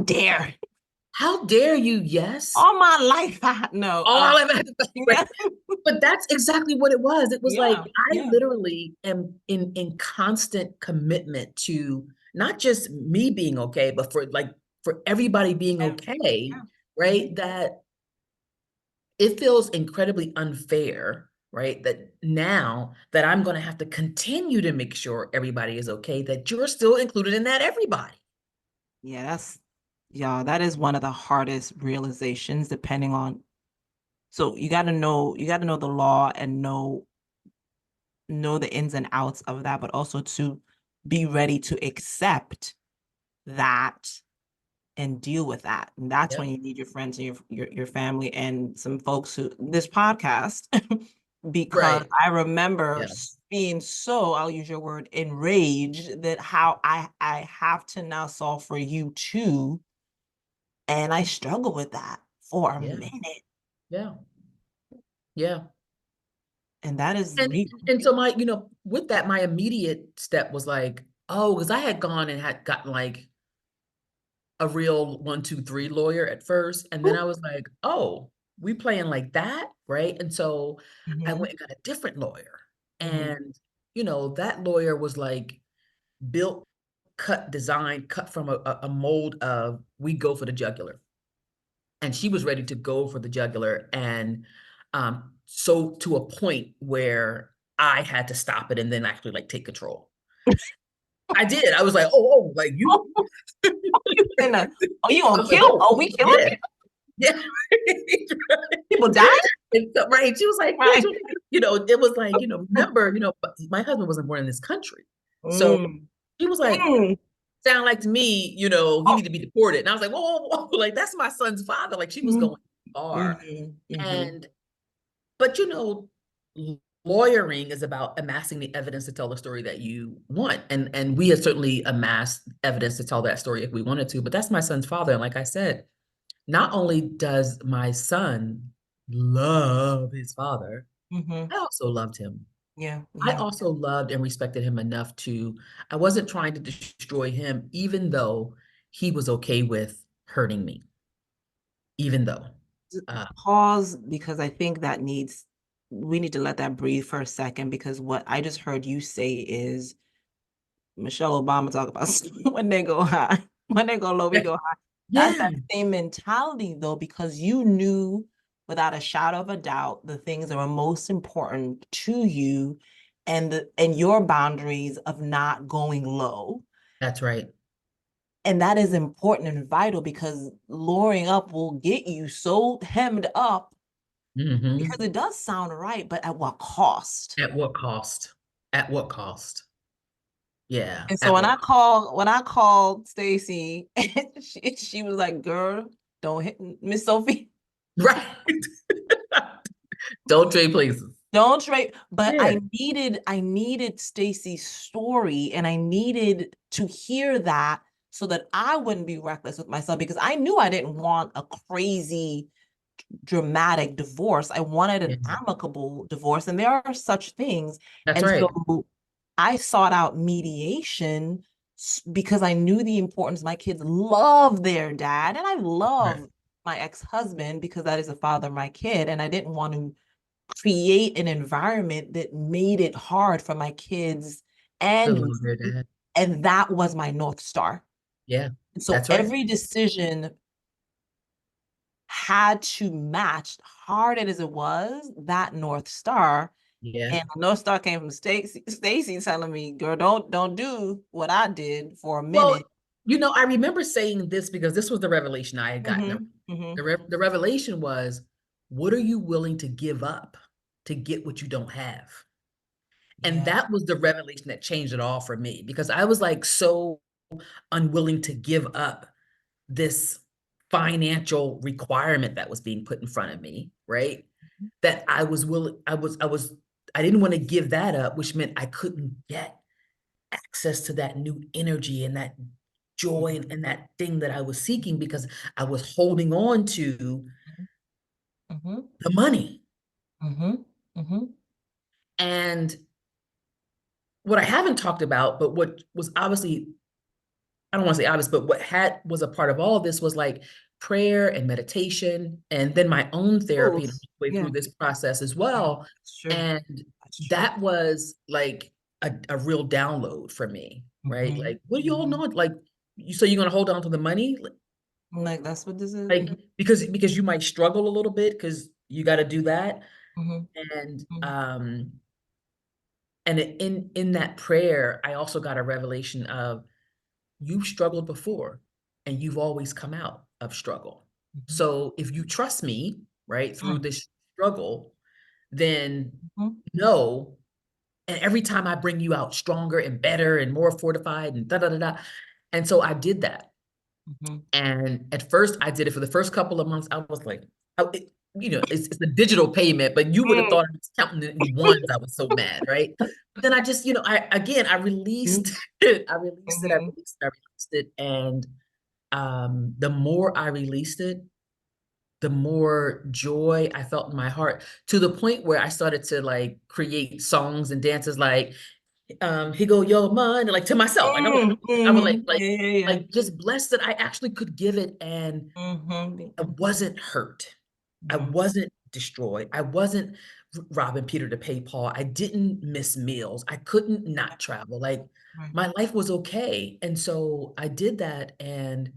dare you? Yes. all my life I no All of it, yeah. right? But that's exactly what it was. It was like Yeah. I Yeah. literally am in constant commitment to not just me being okay, but for everybody being Yeah. okay, Yeah. Mhm. right? That it feels incredibly unfair, right? That now that I'm going to have to continue to make sure everybody is okay, that you're still included in that everybody. Yeah, yeah, that is one of the hardest realizations depending on so you got to know the law and know the ins and outs of that, but also to be ready to accept that and deal with that. And that's when Yep. you need your friends and your family and some folks who this podcast because Right. I remember Yeah. being so, I'll use your word, enraged that how I have to now solve for you too. And I struggled with that for a Yeah. minute. Yeah. Yeah. And that is And real. and so with that, my immediate step was like, oh, because I had gone and had gotten like a real 1, 2, 3 lawyer at first. And then I was like, oh, we playing like that, right? And so I Mhm, went and got a different lawyer. mhm. And, that lawyer was like built, cut, designed, cut from a mold of we go for the jugular. And she was ready to go for the jugular. And so to a point where I had to stop it and then actually like take control. I did. I was like, like you. Oh, you finna, oh, you I gonna was like, kill? Oh, we killing yeah, people? yeah. People dying? And so, right. She was like, yeah, Right. it was like, remember, my husband wasn't born in this country. So Mm, he was like, mm. sound like to me, he Oh, need to be deported. And I was like, whoa, whoa, whoa. Like, that's my son's father. Like, she was mm, going. are. Mhm, mhm, And, but lawyering is about amassing the evidence to tell the story that you want. And we have certainly amassed evidence to tell that story if we wanted to, but that's my son's father. And like I said, not only does my son love his father, mhm. I also loved him. Yeah, I yeah. also loved and respected him enough to, I wasn't trying to destroy him, even though he was okay with hurting me, even though. Uh, Pause, because I think we need to let that breathe for a second, because what I just heard you say is Michelle Obama talk about when they go high, when they go low, we yeah, go high. That's yeah, that same mentality though, because you knew without a shadow of a doubt the things that were most important to you, and your boundaries of not going low. that's right. And that is important and vital, because lowering up will get you so hemmed up, because Hmm. it does sound right, but at what cost? At what cost? At what cost? Yeah, And so at when what I cost? called, Staci, she was like, "Girl, don't hit Miss Sophie, Right. Don't trade places. don't trade." But Yeah, I needed Staci's story, and I needed to hear that so that I wouldn't be reckless with myself, because I knew I didn't want a crazy dramatic divorce. I wanted yeah, an amicable divorce, and there are such things. that's And right. so I sought out mediation because I knew the importance. My kids love their dad, and I Right. love my ex-husband because that is the father of my kid. And I didn't want to create an environment that made it hard for my kids To and love their me. dad. And that was my North Star. Yeah, And so that's right. every decision had to match, hard as it was, that North Star. Yeah. And the North Star came from Staci telling me, "Girl, don't do what I did for a Well, minute." I remember saying this because this was the revelation I had gotten. Mm-hmm. Mm-hmm. The revelation was, what are you willing to give up to get what you don't have? And Yeah. that was the revelation that changed it all for me, because I was like so unwilling to give up this financial requirement that was being put in front of me, right? That I was willing, I didn't want to give that up, which meant I couldn't get access to that new energy and that joy and that thing that I was seeking, because I was holding on to Mm-hmm. the money. Mm-hmm. Mm-hmm. And what I haven't talked about, but what was obviously, I don't want to say obvious, but what had was a part of all of this was like prayer and meditation, and then my own therapy Tools. way Yeah. through this process as Yeah. well. That's true. And That's true. that was like a real download for me, right? Mm-hmm. Like, what do you hold Mm-hmm. on? Like, so you're gonna hold on to the money? I'm like, that's what this is. Like, because you might struggle a little bit because you got to do that. Mm-hmm. And Mm-hmm. in that prayer, I also got a revelation of, you've struggled before and you've always come out of struggle. So if you trust me, right, through Mm-hmm. this struggle, then Mm-hmm. know, and every time I bring you out stronger and better and more fortified and da da da da. And so I did that. Mm-hmm. And at first, I did it for the first couple of months. I was like, it's a digital payment, but you would have thought I was counting it in ones. I was so mad, right? But then I just, I released it. I released it. I Mm-hmm. released it. I released it. And the more I released it, the more joy I felt in my heart, to the point where I started to like create songs and dances like, he go, yo, man, like to myself. Like I would Mm-hmm. like, Yeah, yeah, yeah. just blessed that I actually could give it, and I Mm-hmm. wasn't hurt. I Mm-hmm. wasn't destroyed. I wasn't robbing Peter to pay Paul. I didn't miss meals. I couldn't not travel. Like, Right. my life was okay. And so I did that, and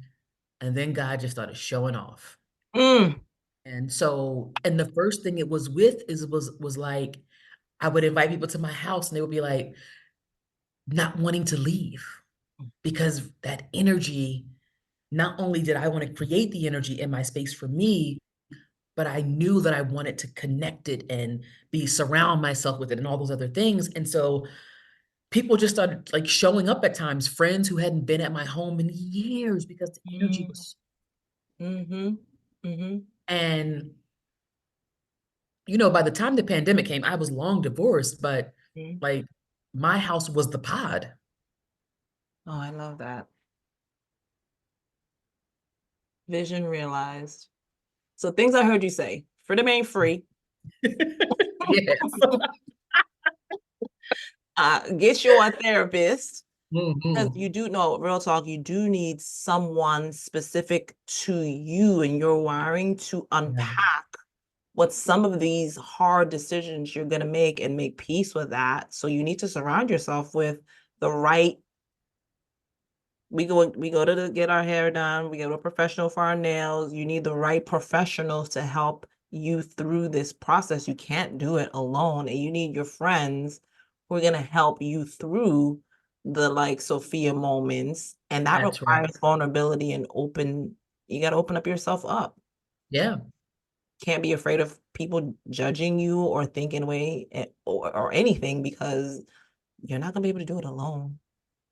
then God just started showing off. Mm. And so, and the first thing it was with was like, I would invite people to my house and they would be like not wanting to leave, because that energy, not only did I want to create the energy in my space for me, but I knew that I wanted to connect it and be surround myself with it and all those other things. And so people just started like showing up at times, friends who hadn't been at my home in years, because the energy Mm. was, Mm-hmm. Mm-hmm. And, you know, by the time the pandemic came, I was long divorced, but Mhm. like my house was the pod. Oh, I love that. Vision realized. So things I heard you say, freedom ain't free. Yes. Get you a therapist. Because Mhm. you do know, real talk, you do need someone specific to you and your wiring to Yeah, unpack what some of these hard decisions you're going to make and make peace with that. So you need to surround yourself with the right. We go get our hair done, we go to a professional for our nails. You need the right professionals to help you through this process. You can't do it alone, and you need your friends who are going to help you through the like Sophia moments, and that that's right. requires vulnerability and open. You got to open up yourself up. Yeah. Can't be afraid of people judging you or thinking way or anything, because you're not going to be able to do it alone.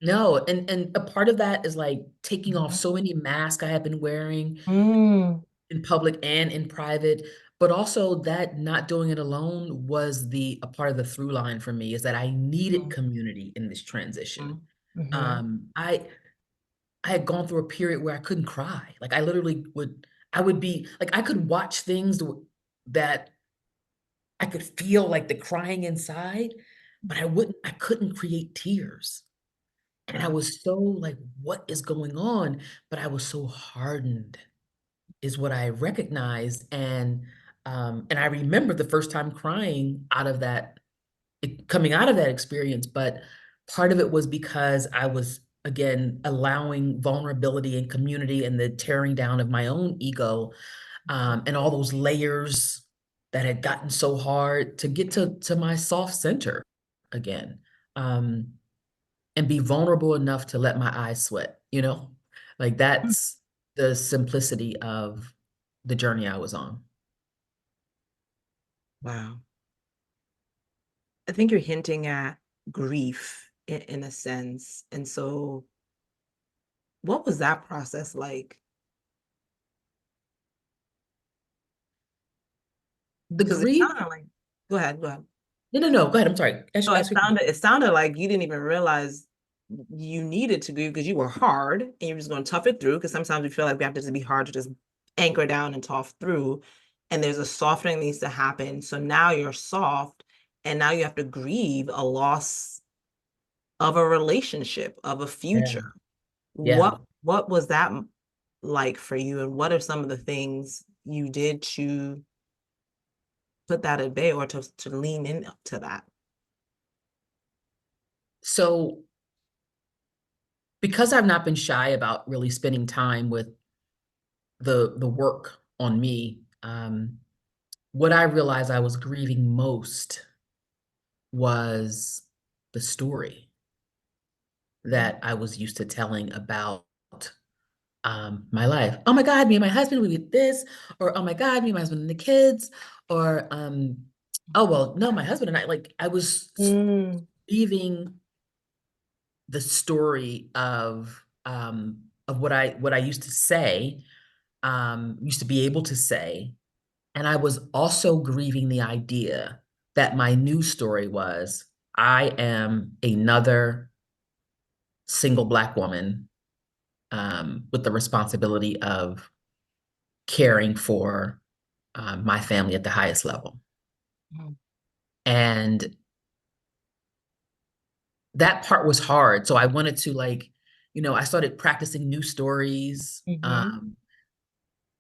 No, and a part of that is like taking off Mhm. so many masks I have been wearing Mm. in public and in private, but also that not doing it alone was a part of the through line for me is that I needed community in this transition. Mhm. I had gone through a period where I couldn't cry. Like I literally I would be like I could watch things that I could feel like the crying inside, but I couldn't create tears. And I Wow. was so like, what is going on? But I was so hardened, is what I recognized. And I remember the first time crying out of coming out of that experience. But part of it was because I was again allowing vulnerability and community and the tearing down of my own ego, and all those layers that had gotten so hard to get to my soft center again. Um, and be vulnerable enough to let my eyes sweat, you know? Like that's the simplicity of the journey I was on. Wow. I think you're hinting at grief in a sense. And so, what was that process like? The Because it grief, sounded like, go ahead, go ahead. no, no, no, go ahead. I'm sorry. No, Ask your question. it sounded like you didn't even realize you needed to grieve because you were hard and you're just going to tough it through. Because sometimes we feel like we have to just be hard to just anchor down and tough through. And there's a softening that needs to happen. So now you're soft, and now you have to grieve a loss of a relationship, of a Yeah, future. yeah. What was that like for you, and what are some of the things you did to put that at bay or to lean into that? So because I've not been shy about really spending time with the work on me, what I realized I was grieving most was the story that I was used to telling about my life. Oh my God, me and my husband, we did this, or oh my God, me and my husband and the kids, or oh well, no, my husband and I, like I was Mm. leaving the story of what I used to say, used to be able to say, and I was also grieving the idea that my new story was I am another single Black woman, with the responsibility of caring for my family at the highest level. Mm. And that part was hard. So I wanted to like, I started practicing new stories. Mhm.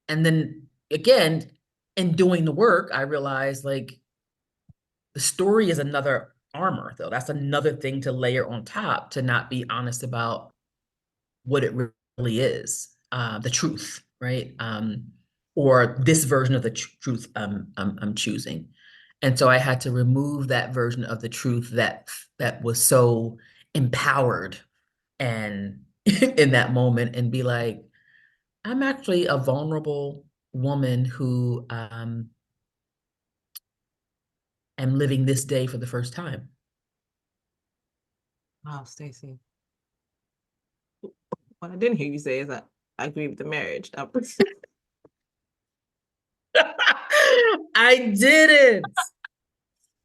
And then again, in doing the work, I realized like the story is another armor, though. That's another thing to layer on top to not be honest about what it really is, the truth, right? Or this version of the truth I'm choosing. And so I had to remove that version of the truth that was so empowered and in that moment and be like, I'm actually a vulnerable woman who am living this day for the first time. Wow, Stacy. What I didn't hear you say is that I agree with the marriage. That was I didn't.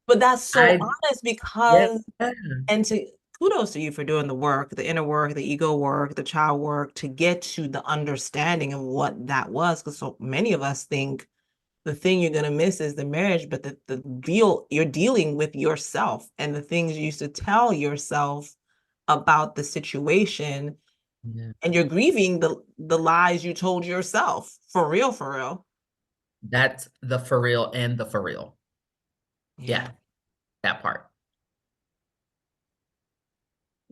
But that's so I honest yeah. because, and to kudos to you for doing the work, the inner work, the ego work, the child work to get to the understanding of what that was. Because so many of us think the thing you're going to miss is the marriage, but the deal you're dealing with yourself and the things you used to tell yourself about the situation, Yeah. and you're grieving the lies you told yourself. For real, for real. That's the for real and the for real. Yeah. Yeah, that part.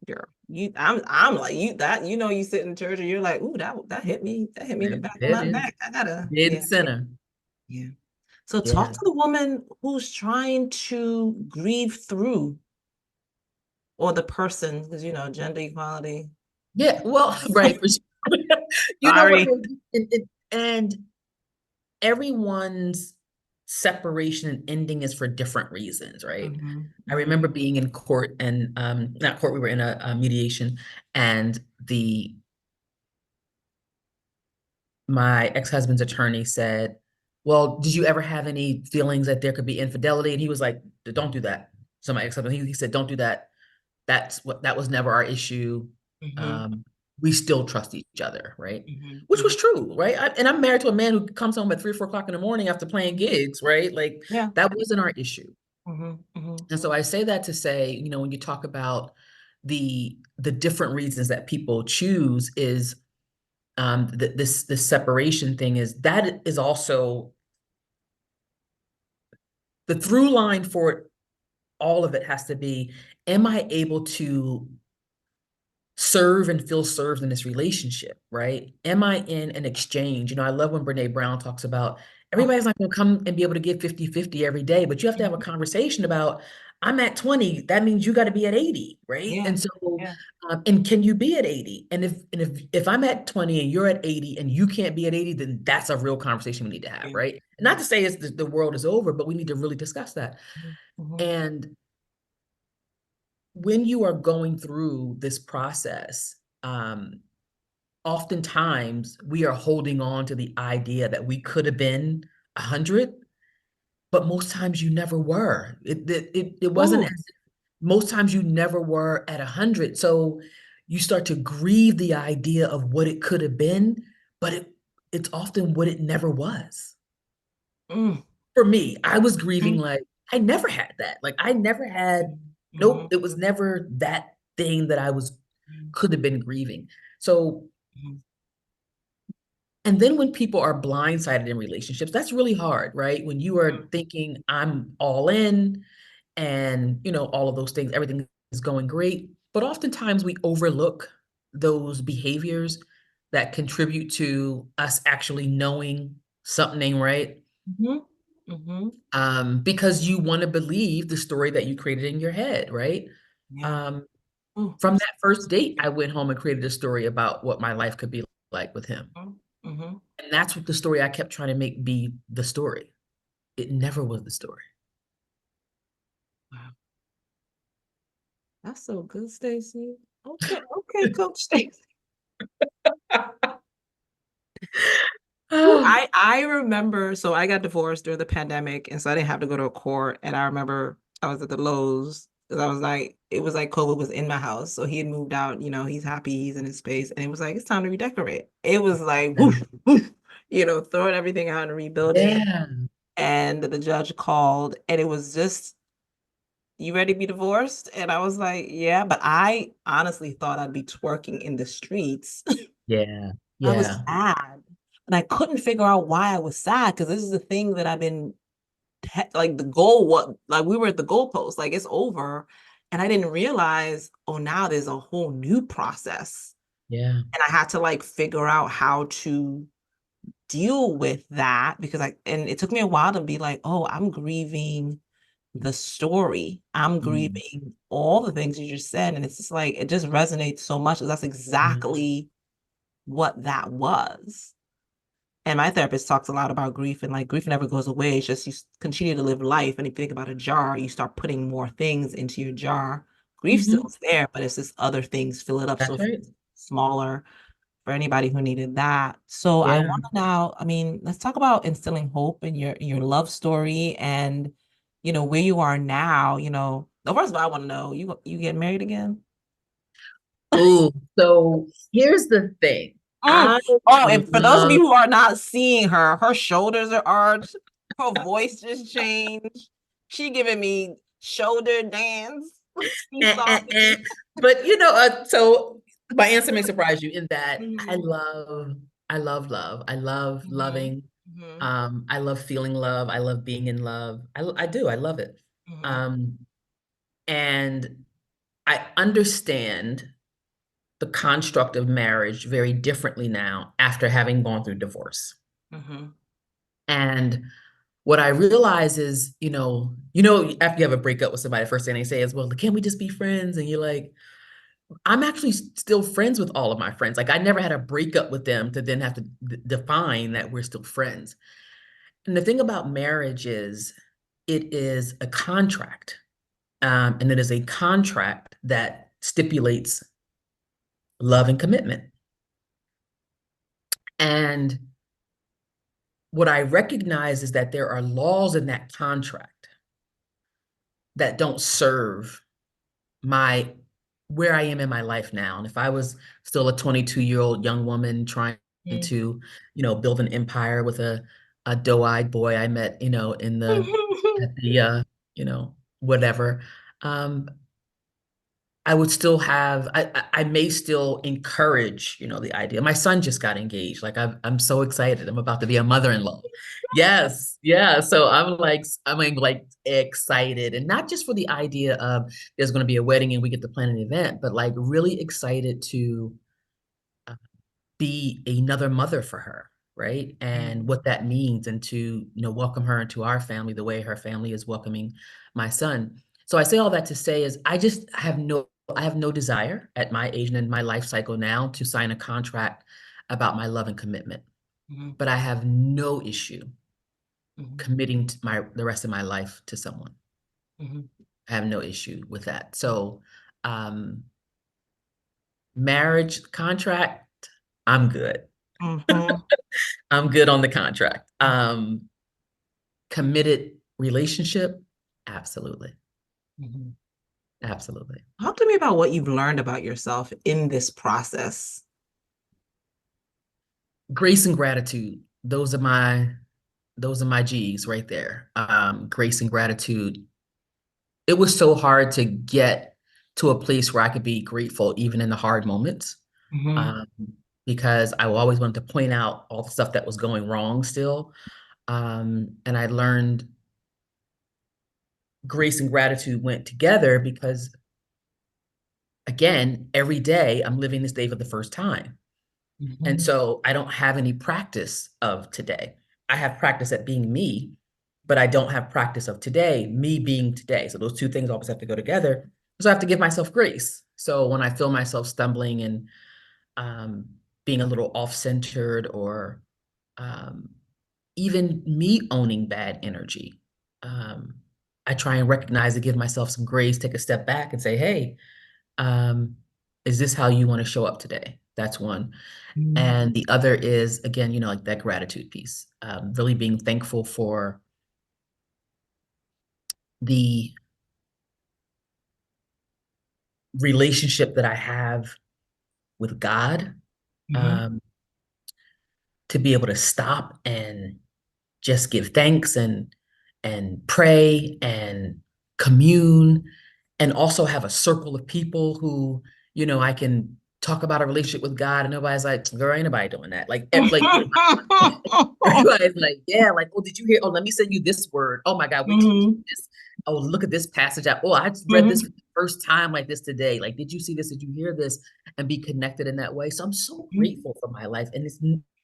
Girl, I'm like you, that you sit in church and you're like, ooh, that hit me, that hit me in the back of It my is neck. I gotta, dead yeah, center. yeah. So talk Yeah. to the woman who's trying to grieve through, or the person, because gender equality. Yeah. Well, right. For sure. You know what? Sorry. And everyone's separation and ending is for different reasons, right? Mhm, I mhm, remember being in court and not court, we were in a mediation, and the my ex-husband's attorney said, well, did you ever have any feelings that there could be infidelity? And he was like, don't do that. So my ex-husband, he said, don't do that. That was never our issue. mhm, Um, we still trust each other, right? mhm, Which mhm. was true, right? And I'm married to a man who comes home at 3 or 4 o'clock in the morning after playing gigs, right? Like Yeah. that wasn't our issue. Mhm, mhm, And so I say that to say, when you talk about the different reasons that people choose is this separation thing is that is also the through line for it. All of it has to be, am I able to serve and feel served in this relationship, right? Am I in an exchange? I love when Brene Brown talks about Oh, everybody's not going to come and be able to give 50-50 every day, but you have to have a mhm. conversation about, I'm at 20, that means you got to be at 80, right? Yeah, And so, yeah, and can you be at 80? And if I'm at 20 and you're at 80 and you can't be at 80, then that's a real conversation we need to have, yeah. right? Not to say it's the world is over, but we need to really discuss that. Mhm, mhm, And when you are going through this process, oftentimes we are holding on to the idea that we could have been 100, but most times you never were. It wasn't Ooh, as most times you never were at 100. So you start to grieve the idea of what it could have been, but it's often what it never was. mm, For me, I was grieving mm, like I never had that. Like I never had, mhm, nope, it was never that thing that I was mhm, could have been grieving. So, mhm, and then when people are blindsided in relationships, that's really hard, right? When you are mhm, thinking I'm all in and, all of those things, everything is going great. But oftentimes we overlook those behaviors that contribute to us actually knowing something ain't right. mhm, mhm. Because you want to believe the story that you created in your head, right? Yeah. Um, Ooh, from that first date, I went home and created a story about what my life could be like with him. mhm, mhm. And that's what the story I kept trying to make be the story. It never was the story. Wow, that's so good, Stacy. Okay, okay, Coach Stacy. Ooh, Oh, I remember, so I got divorced during the pandemic, and so I didn't have to go to a court. And I remember I was at the Lowe's because I was like, it was like COVID was in my house, so he had moved out. He's happy, he's in his space, and it was like it's time to redecorate. It was like, whoosh, whoosh, throwing everything out and rebuilding. yeah, And the judge called, and it was just, you ready to be divorced? And I was like, yeah, but I honestly thought I'd be twerking in the streets. yeah, I was yeah, sad. And I couldn't figure out why I was sad because this is the thing that I've been like the goal, what like we were at the goalpost, like it's over. And I didn't realize, oh, now there's a whole new process. yeah. And I had to like figure out how to deal with that because and it took me a while to be like, oh, I'm grieving the story. I'm Mm, grieving all the things you just said. And it's just like it just resonates so much. That's mm, exactly what that was. And my therapist talks a lot about grief, and like grief never goes away. It's just you continue to live life. And if you think about a jar, you start putting more things into your jar. Grief mhm. still's there, but it's just other things fill it up. So That's if right. it's smaller for anybody who needed that. So I Yeah. want to now, I mean, let's talk about instilling hope in your love story and where you are now. First of all, I want to know, you get married again? Ooh, so here's the thing. Mm. I Oh, and for those of you love who are not seeing her, her shoulders are arched, her voice just changed. She giving me shoulder dance, eh, seesaw eh, me. eh. But so my answer may surprise you in that Mhm, I love love. I love mhm, loving. mhm, I love feeling love. I love being in love. I do. I love it. mhm, Um, and I understand the construct of marriage very differently now after having gone through divorce. mhm, And what I realize is, after you have a breakup with somebody, the first thing they say is, well, can't we just be friends? And you're like, I'm actually still friends with all of my friends. Like I never had a breakup with them to then have to define that we're still friends. And the thing about marriage is it is a contract. And it is a contract that stipulates love and commitment. And what I recognize is that there are laws in that contract that don't serve my where I am in my life now. And if I was still a 22-year-old young woman trying mhm. to, build an empire with a doe-eyed boy I met, in the at the whatever, um, I would still have I may still encourage, the idea. My son just got engaged. Like I'm so excited. I'm about to be a mother-in-law. Yes, yeah. So I'm like excited. And not just for the idea of there's going to be a wedding and we get to plan an event, but like really excited to uh, be another mother for her, right? And Mhm, what that means, and to, welcome her into our family the way her family is welcoming my son. So I say all that to say is I have no desire at my age and in my life cycle now to sign a contract about my love and commitment. mhm, But I have no issue mhm, committing to the rest of my life to someone. mhm, I have no issue with that. So um marriage contract, I'm good. mhm, I'm good on the contract. Committed relationship, absolutely. mhm. Absolutely. Talk to me about what you've learned about yourself in this process. Grace and gratitude. Those are my G's right there. Grace and gratitude. It was so hard to get to a place where I could be grateful even in the hard moments. Mhm, Um, because I always wanted to point out all the stuff that was going wrong still. And I learned grace and gratitude went together because, again, every day I'm living this day for the first time. And mhm, so I don't have any practice of today. I have practice at being me, but I don't have practice of today, me being today. So those two things always have to go together. So I have to give myself grace. So when I feel myself stumbling and um, being a little off-centered, or um, even me owning bad energy, um, I try and recognize and give myself some grace, take a step back and say, hey, um, is this how you want to show up today? That's one. mhm, And the other is, again, like that gratitude piece, really being thankful for the relationship that I have with God, mhm, um, to be able to stop and just give thanks and pray and commune, and also have a circle of people who, I can talk about a relationship with God and nobody's like, girl, ain't nobody doing that. Like everybody's like, yeah, like, oh, did you hear? Oh, let me send you this word. Oh my God, wait till you see mhm, this. Oh, look at this passage. Oh, I just read this mhm, for the first time like this today. Like, did you see this? Did you hear this? And be connected in that way. So I'm so grateful for my life. And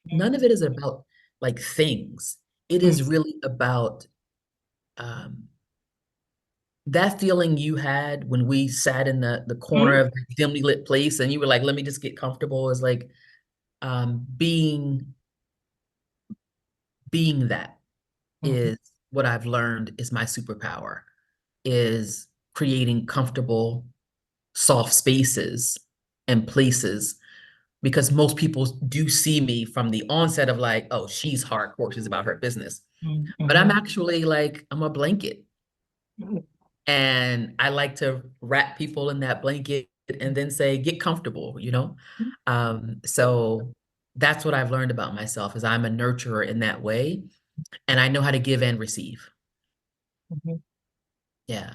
none of it is about like things. It mhm, is really about um, that feeling you had when we sat in the corner mhm, of the dimly lit place and you were like, let me just get comfortable, is like being that mhm, is what I've learned is my superpower, is creating comfortable, soft spaces and places because most people do see me from the onset of like, oh, she's hardcore, she's about her business. But I'm actually like, I'm a blanket. And I like to wrap people in that blanket and then say, get comfortable, you know? So that's what I've learned about myself is I'm a nurturer in that way. And I know how to give and receive. Yeah.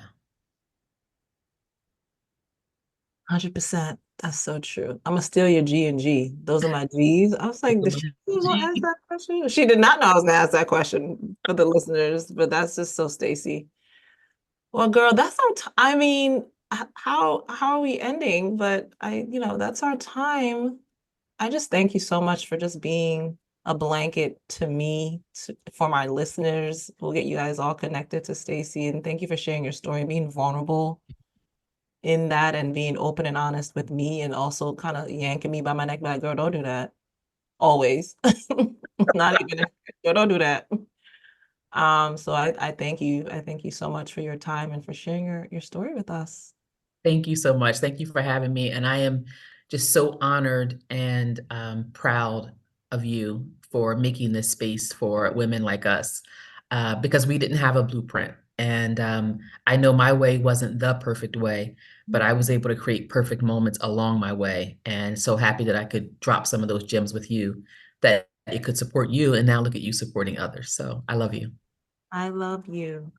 100%. That's so true. I'm gonna steal your G and G. Those are my G's. I was like, did she gonna ask that question? She did not know I was gonna ask that question for the listeners, but that's just so Staci. Well, girl, that's our I mean, how are we ending? But that's our time. I just thank you so much for just being a blanket to me, for my listeners. We'll get you guys all connected to Staci, and thank you for sharing your story, being vulnerable in that, and being open and honest with me, and also kind of yanking me by my neck, like, girl, don't do that. Always. Not even girl, don't do that. So I thank you. I thank you so much for your time and for sharing your story with us. Thank you so much. Thank you for having me. And I am just so honored and proud of you for making this space for women like us, because we didn't have a blueprint. And I know my way wasn't the perfect way, but I was able to create perfect moments along my way. And so happy that I could drop some of those gems with you, that it could support you. And now look at you supporting others. So I love you. I love you.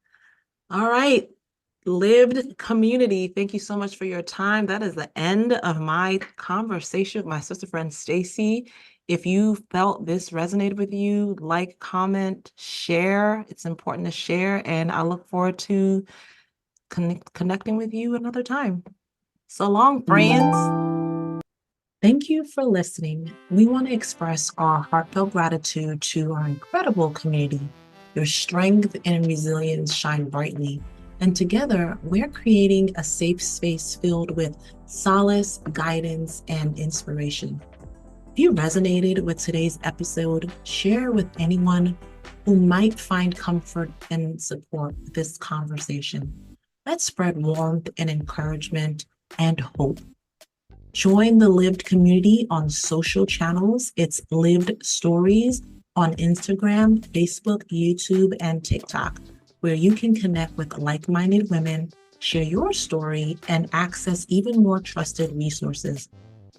All right. Lived community, thank you so much for your time. That is the end of my conversation with my sister friend Staci. If you felt this resonated with you, like, comment, share. It's important to share, and I look forward to connecting with you another time. So long, friends. Thank you for listening. We want to express our heartfelt gratitude to our incredible community. Your strength and resilience shine brightly. And together, we're creating a safe space filled with solace, guidance, and inspiration. If you resonated with today's episode, share with anyone who might find comfort and support this conversation. Let's spread warmth and encouragement and hope. Join the Lived community on social channels. It's Lived Stories on Instagram, Facebook, YouTube, and TikTok, where you can connect with like-minded women, share your story, and access even more trusted resources.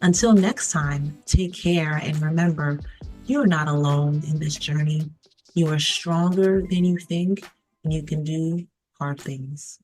Until next time, take care, and remember, you're not alone in this journey. You are stronger than you think, and you can do hard things.